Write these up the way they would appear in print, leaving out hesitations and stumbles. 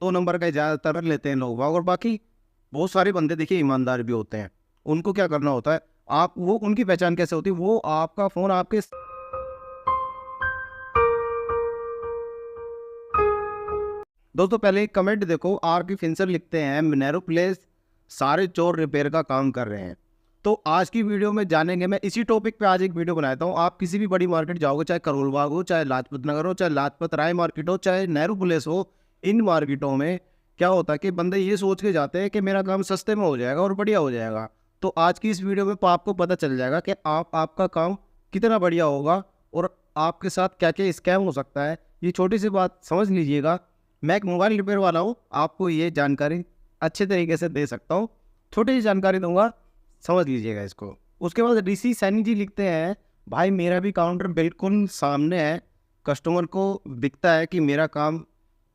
दो नंबर का ज़्यादातर लेते हैं लोग, और बाकी बहुत सारे बंदे देखिए ईमानदार भी होते हैं। उनको क्या करना होता है, आप वो उनकी पहचान कैसे होती है, वो आपका फ़ोन आपके दोस्तों पहले एक कमेंट देखो, आर के फिंसर लिखते हैं मिनेरो प्लेस सारे चोर रिपेयर का काम कर रहे हैं। तो आज की वीडियो में जानेंगे, मैं इसी टॉपिक पे आज एक वीडियो बनाता हूँ। आप किसी भी बड़ी मार्केट जाओगे, चाहे करोल बाग हो, चाहे लाजपत नगर हो, चाहे लाजपत राय मार्केट हो, चाहे नेहरू प्लेस हो, इन मार्केटों में क्या होता है कि बंदे ये सोच के जाते हैं कि मेरा काम सस्ते में हो जाएगा और बढ़िया हो जाएगा। तो आज की इस वीडियो में आपको पता चल जाएगा कि आपका काम कितना बढ़िया होगा और आपके साथ क्या क्या स्कैम हो सकता है। ये छोटी सी बात समझ लीजिएगा। मैं एक मोबाइल रिपेयर वाला हूँ, आपको ये जानकारी अच्छे तरीके से दे सकता हूँ। छोटी सी जानकारी दूंगा, समझ लीजिएगा इसको। उसके बाद ऋषि सैनी जी लिखते हैं, भाई मेरा भी काउंटर बिल्कुल सामने है, कस्टमर को दिखता है कि मेरा काम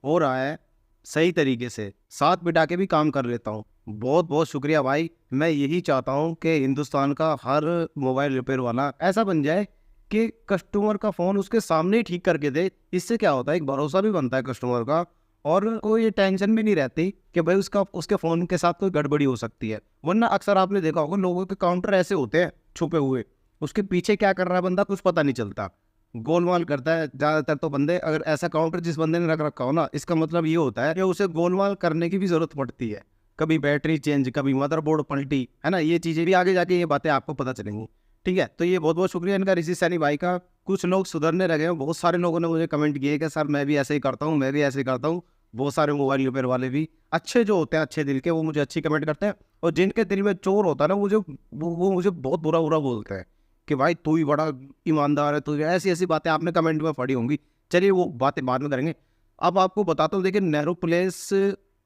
हो रहा है सही तरीके से, साथ बिठा के भी काम कर लेता हूँ। बहुत बहुत शुक्रिया भाई। मैं यही चाहता हूँ कि हिंदुस्तान का हर मोबाइल रिपेयर वाला ऐसा बन जाए कि कस्टमर का फ़ोन उसके सामने ही ठीक करके दे। इससे क्या होता है, एक भरोसा भी बनता है कस्टमर का, और कोई ये टेंशन भी नहीं रहती कि भाई उसके फ़ोन के साथ कोई गड़बड़ी हो सकती है। वरना अक्सर आपने देखा होगा लोगों के काउंटर ऐसे होते हैं छुपे हुए, उसके पीछे क्या कर रहा है बंदा कुछ पता नहीं चलता, गोलमाल करता है ज़्यादातर तो बंदे। अगर ऐसा काउंटर जिस बंदे ने रख रखा हो ना, इसका मतलब ये होता है कि उसे गोलमाल करने की भी ज़रूरत पड़ती है। कभी बैटरी चेंज, कभी मदरबोर्ड पलटी, है ना, ये चीज़ें भी आगे जाके ये बातें आपको पता चलेंगी। ठीक है, तो ये बहुत बहुत शुक्रिया इनका, ऋषि सैनी भाई का। कुछ लोग सुधरने लगे हैं, बहुत सारे लोगों ने मुझे कमेंट किए कि सर मैं भी ऐसे ही करता हूँ, मैं भी ऐसे ही करता हूँ। बहुत सारे मोबाइल रिपेयर वाले भी अच्छे जो होते हैं, अच्छे दिल के, वो मुझे अच्छी कमेंट करते हैं। और जिनके दिल में चोर होता है ना, वो मुझे बहुत बुरा बुरा बोलते हैं कि भाई तू ही बड़ा ईमानदार है, तू ऐसी ऐसी बातें आपने कमेंट में पढ़ी होंगी। चलिए वो बातें बाद में करेंगे। अब आपको बताता हूँ, देखिए नेहरू प्लेस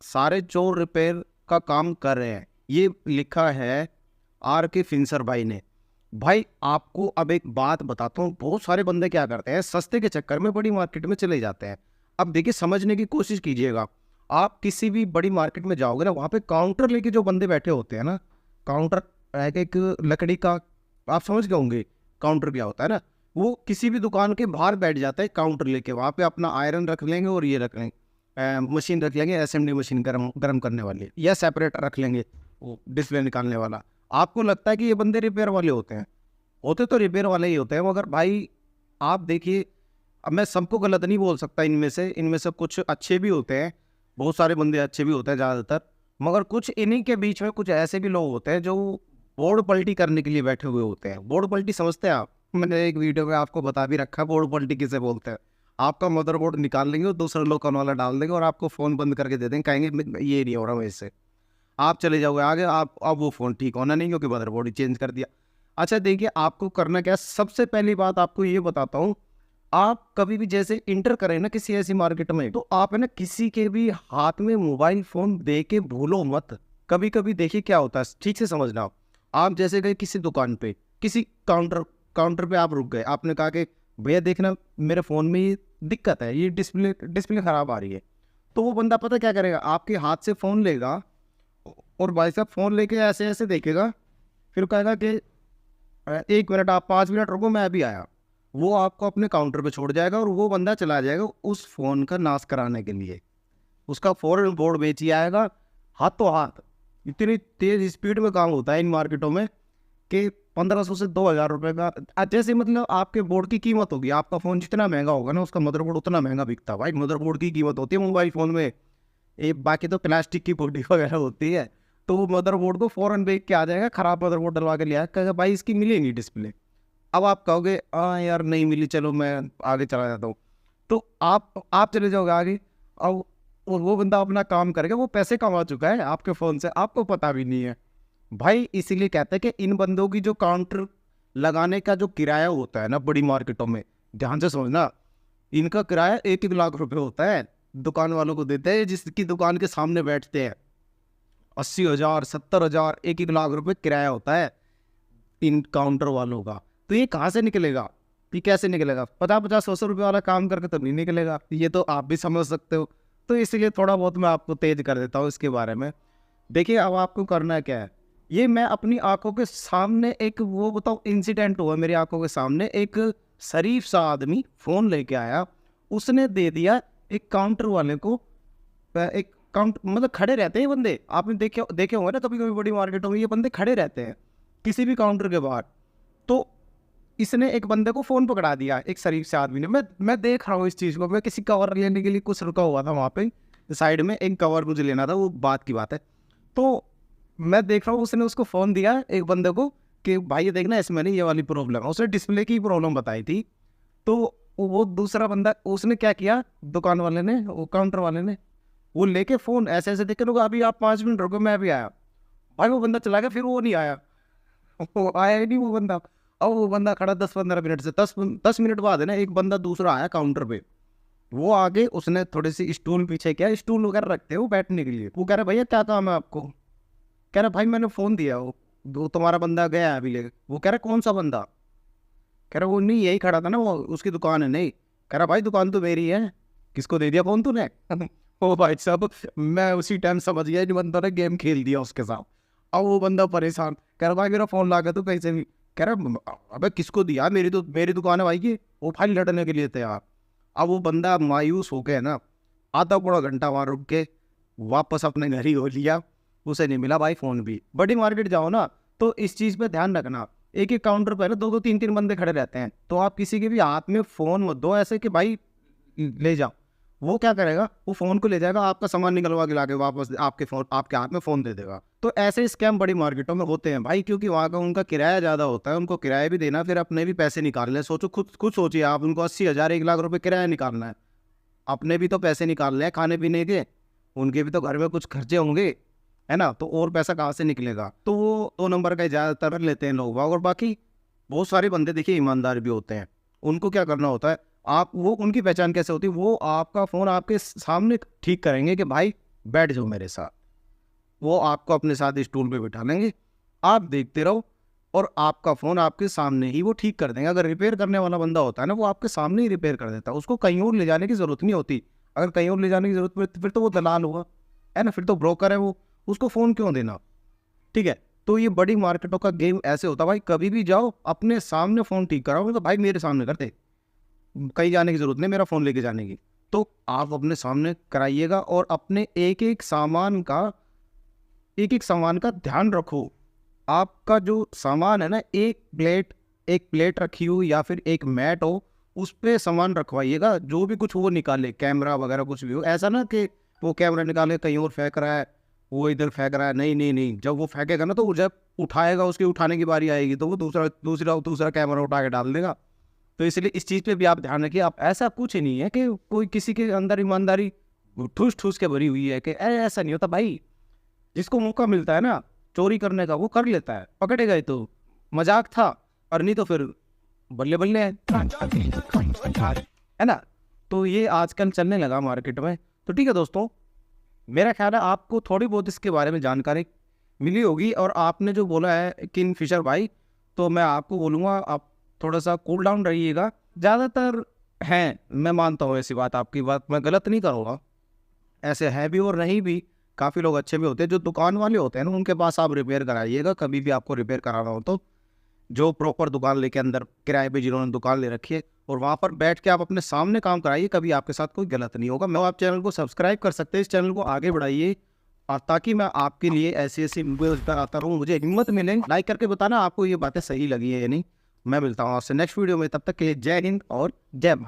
सारे चोर रिपेयर का काम कर रहे हैं, ये लिखा है आर के फिंसर भाई ने। भाई आपको अब एक बात बताता हूँ, बहुत सारे बंदे क्या करते हैं, सस्ते के चक्कर में बड़ी मार्केट में चले जाते हैं। अब देखिए समझने की कोशिश कीजिएगा, आप किसी भी बड़ी मार्केट में जाओगे ना, वहाँ पे काउंटर लेके जो बंदे बैठे होते हैं ना, काउंटर एक लकड़ी का, आप समझ गए होंगे काउंटर क्या होता है ना, वो किसी भी दुकान के बाहर बैठ जाता है काउंटर लेके। वहाँ पे अपना आयरन रख लेंगे और ये रख लेंगे, मशीन रख लेंगे, असेंबली मशीन गर्म करने वाली, या सेपरेटर रख लेंगे वो डिस्प्ले निकालने वाला। आपको लगता है कि ये बंदे रिपेयर वाले होते तो रिपेयर वाले ही होते हैं, मगर भाई आप देखिए, अब मैं सबको गलत नहीं बोल सकता, इनमें से कुछ अच्छे भी होते हैं, बहुत सारे बंदे अच्छे भी होते हैं ज़्यादातर, मगर कुछ इन्हीं के बीच में कुछ ऐसे भी लोग होते हैं जो बोर्ड पलटी करने के लिए बैठे हुए होते हैं। बोर्ड पलटी समझते हैं आप? मैंने एक वीडियो में आपको बता भी रखा है बोर्ड पलटी किसे बोलते हैं। आपका मदरबोर्ड निकाल लेंगे और दूसरा लोकल वाला डाल देंगे और आपको फ़ोन बंद करके दे देंगे, कहेंगे ये नहीं हो रहा मेरे से। आप चले जाओगे आगे, आप अब वो फ़ोन ठीक होना नहीं क्योंकि मदरबोर्ड ही चेंज कर दिया। अच्छा देखिए, आपको करना क्या है, सबसे पहली बात आपको ये बताता हूँ, आप कभी भी जैसे इंटर करें ना किसी ऐसी मार्केट में, तो आप है ना किसी के भी हाथ में मोबाइल फ़ोन दे के भूलो मत। कभी कभी देखिए क्या होता है, ठीक से समझना। आप जैसे गए किसी दुकान पे, किसी काउंटर पे आप रुक गए, आपने कहा कि भैया देखना मेरे फ़ोन में ये दिक्कत है, ये डिस्प्ले ख़राब आ रही है। तो वो बंदा पता क्या करेगा, आपके हाथ से फ़ोन लेगा और भाई साहब फ़ोन लेके ऐसे ऐसे देखेगा, फिर कहेगा कि एक मिनट आप 5 मिनट रुको मैं अभी आया। वो आपको अपने काउंटर पे छोड़ जाएगा और वो बंदा चला जाएगा उस फ़ोन का नाश कराने के लिए। उसका फ़ौरन बोर्ड बेच ही आएगा, हाथों हाथ। इतनी तेज़ स्पीड में काम होता है इन मार्केटों में कि 1500 से 2000 रुपये का, जैसे मतलब आपके बोर्ड की कीमत होगी। आपका फ़ोन जितना महंगा होगा ना, उसका मदरबोर्ड उतना महंगा बिकता है। भाई मदरबोर्ड की कीमत होती है मोबाइल फ़ोन में, ये बाकी तो प्लास्टिक की बॉडी वगैरह होती है। तो वो मदरबोर्ड को फ़ौरन देख के आ जाएगा, ख़राब मदरबोर्ड डलवा के लिया है, कहेगा भाई इसकी मिलेगी डिस्प्ले। अब आप कहोगे हाँ यार नहीं मिली, चलो मैं आगे चला जाता हूँ। तो आप चले जाओगे आगे, और वो बंदा अपना काम करेगा, वो पैसे कमा चुका है आपके फ़ोन से, आपको पता भी नहीं है। भाई इसीलिए कहते हैं कि इन बंदों की जो काउंटर लगाने का जो किराया होता है ना बड़ी मार्केटों में, ध्यान से समझना, इनका किराया 1-1 लाख रुपए होता है। दुकान वालों को देते हैं, जिसकी दुकान के सामने बैठते हैं 80,000 70,000 1-1 लाख रुपए किराया होता है इन काउंटर वालों का। तो ये कहाँ से निकलेगा, ये कैसे निकलेगा? 50-50 100 रुपये वाला काम करके तो नहीं निकलेगा, ये तो आप भी समझ सकते हो। तो इसलिए थोड़ा बहुत मैं आपको तेज कर देता हूँ इसके बारे में। देखिए अब आपको करना क्या है, ये मैं अपनी आंखों के सामने एक वो बताऊँ इंसिडेंट हुआ मेरी आंखों के सामने। एक शरीफ सा आदमी फ़ोन लेके आया, उसने दे दिया एक काउंटर वाले को एक काउंट मतलब खड़े रहते हैं बंदे, आपने देखे होंगे ना कभी कभी बड़ी मार्केटों में ये बंदे खड़े रहते हैं किसी भी काउंटर के बाहर। तो इसने एक बंदे को फ़ोन पकड़ा दिया, एक शरीफ से आदमी ने। मैं देख रहा हूँ इस चीज़ को, मैं किसी कवर लेने के लिए कुछ रुका हुआ था वहाँ पे साइड में, एक कवर मुझे लेना था, वो बात की बात है। तो मैं देख रहा हूँ उसने उसको फ़ोन दिया एक बंदे को कि भाई ये देखना इसमें नहीं ये वाली प्रॉब्लम है, उसने डिस्प्ले की प्रॉब्लम बताई थी। तो वो दूसरा बंदा उसने क्या किया, दुकान वाले ने, वो काउंटर वाले ने, वो लेके फ़ोन ऐसे ऐसे देख के लोग अभी आप 5 मिनट रुको मैं अभी आया। भाई वो बंदा चला गया, फिर वो नहीं आया, वो आया ही नहीं वो बंदा। अब वो बंदा खड़ा 10-15 मिनट से, 10 मिनट बाद है ना एक बंदा दूसरा आया काउंटर पे। वो आगे उसने थोड़ी सी स्टूल पीछे किया, स्टूल वगैरह रखते हैं वो बैठने के लिए। वो कह रहा भैया क्या काम है आपको? कह रहा भाई मैंने फ़ोन दिया, वो तुम्हारा बंदा गया है अभी लेके। वो कह रहा कौन सा बंदा? कह रहा वो नहीं यही खड़ा था ना, वो उसकी दुकान है। नहीं, कह रहा भाई दुकान तो मेरी है, किसको दे दिया फ़ोन तूने? ओ भाई साहब, मैं उसी टाइम समझ गया इन बंदों ने गेम खेल दिया उसके साथ। अब वो बंदा परेशान, कह रहा भाई मेरा फ़ोन ला के तू कैसे भी। कह रहा अबे किसको दिया, मेरी दुकान है भाई की। वो भाई लड़ने के लिए तैयार। अब वो बंदा मायूस हो गया ना, आधा पूरा घंटा वहाँ रुक के वापस अपने घर ही हो लिया, उसे नहीं मिला भाई फ़ोन भी। बड़ी मार्केट जाओ ना तो इस चीज़ पे ध्यान रखना, एक एक काउंटर पर ना 2-2 3-3 बंदे खड़े रहते हैं, तो आप किसी के भी हाथ में फ़ोन मत दो ऐसे कि भाई ले जाओ। वो क्या करेगा, वो फ़ोन को ले जाएगा, आपका सामान निकलवा के लाके वापस आपके हाथ में फ़ोन दे देगा। तो ऐसे स्कैम बड़ी मार्केटों में होते हैं भाई, क्योंकि वहाँ का उनका किराया ज़्यादा होता है, उनको किराया भी देना, फिर अपने भी पैसे निकालने। सोचो, खुद सोचिए आप, उनको 80,000 1 लाख रुपए किराया निकालना है, अपने भी तो पैसे निकालने हैं खाने पीने के, उनके भी तो घर में कुछ खर्चे होंगे, है ना? तो और पैसा कहाँ से निकलेगा? तो वो 2 नंबर का ज़्यादातर लेते हैं लोग। और बाकी बहुत सारे बंदे देखिए ईमानदार भी होते हैं। उनको क्या करना होता है, आप वो उनकी पहचान कैसे होती है, वो आपका फ़ोन आपके सामने ठीक करेंगे कि भाई बैठ जाओ मेरे साथ। वो आपको अपने साथ स्टूल पे बिठा लेंगे, आप देखते रहो और आपका फ़ोन आपके सामने ही वो ठीक कर देंगे। अगर रिपेयर करने वाला बंदा होता है ना, वो आपके सामने ही रिपेयर कर देता है, उसको कहीं और ले जाने की ज़रूरत नहीं होती। अगर कहीं और ले जाने की ज़रूरत पड़े तो फिर तो वो दलाल हुआ, है ना? फिर तो ब्रोकर है वो, उसको फ़ोन क्यों देना? ठीक है? तो ये बड़ी मार्केटों का गेम ऐसे होता है भाई, कभी भी जाओ अपने सामने फ़ोन ठीक कराओ, तो भाई मेरे सामने कर दे, कहीं जाने की ज़रूरत नहीं मेरा फ़ोन लेके जाने की। तो आप अपने सामने कराइएगा और अपने एक-एक सामान का ध्यान रखो। आपका जो सामान है ना, एक प्लेट रखी हो या फिर एक मैट हो, उस पे सामान रखवाइएगा। जो भी कुछ वो निकाले, कैमरा वगैरह कुछ भी हो, ऐसा ना कि वो कैमरा निकाले कहीं और फेंक रहा है, वो इधर फेंक रहा है। नहीं, जब वो फेंकेगा ना, तो वो जब उठाएगा, उसके उठाने की बारी आएगी, तो वो दूसरा कैमरा उठा के डाल देगा। तो इसलिए इस चीज़ पे भी आप ध्यान रखिए। आप ऐसा कुछ नहीं है कि कोई किसी के अंदर ईमानदारी ठूस के भरी हुई है कि ऐसा नहीं होता भाई। जिसको मौका मिलता है ना चोरी करने का, वो कर लेता है। पकड़े गए तो मजाक था, और नहीं तो फिर बल्ले बल्ले है ना? तो ये आजकल चलने लगा मार्केट में। तो ठीक है दोस्तों, मेरा ख्याल है आपको थोड़ी बहुत इसके बारे में जानकारी मिली होगी। और आपने जो बोला है किंगफिशर भाई, तो मैं आपको बोलूँगा आप थोड़ा सा कूल डाउन रहिएगा। ज़्यादातर हैं, मैं मानता हूँ ऐसी बात, आपकी बात मैं गलत नहीं करूँगा, ऐसे हैं भी और नहीं भी। काफ़ी लोग अच्छे भी होते हैं। जो दुकान वाले होते हैं ना, उनके पास आप रिपेयर कराइएगा, कभी भी आपको रिपेयर कराना हो तो। जो प्रॉपर दुकान लेके अंदर किराए पे जिन्होंने दुकान ले रखी है, और वहाँ पर बैठ के आप अपने सामने काम कराइए, कभी आपके साथ कोई गलत नहीं होगा। मैं आप चैनल को सब्सक्राइब कर सकते हैं, इस चैनल को आगे बढ़ाइए, और ताकि मैं आपके लिए ऐसी वीडियोस आता रहूँ, मुझे हिम्मत मिले। लाइक करके बताना आपको ये बातें सही लगी है या नहीं। मैं मिलता हूँ आपसे नेक्स्ट वीडियो में, तब तक के लिए जय हिंद और जय भारत।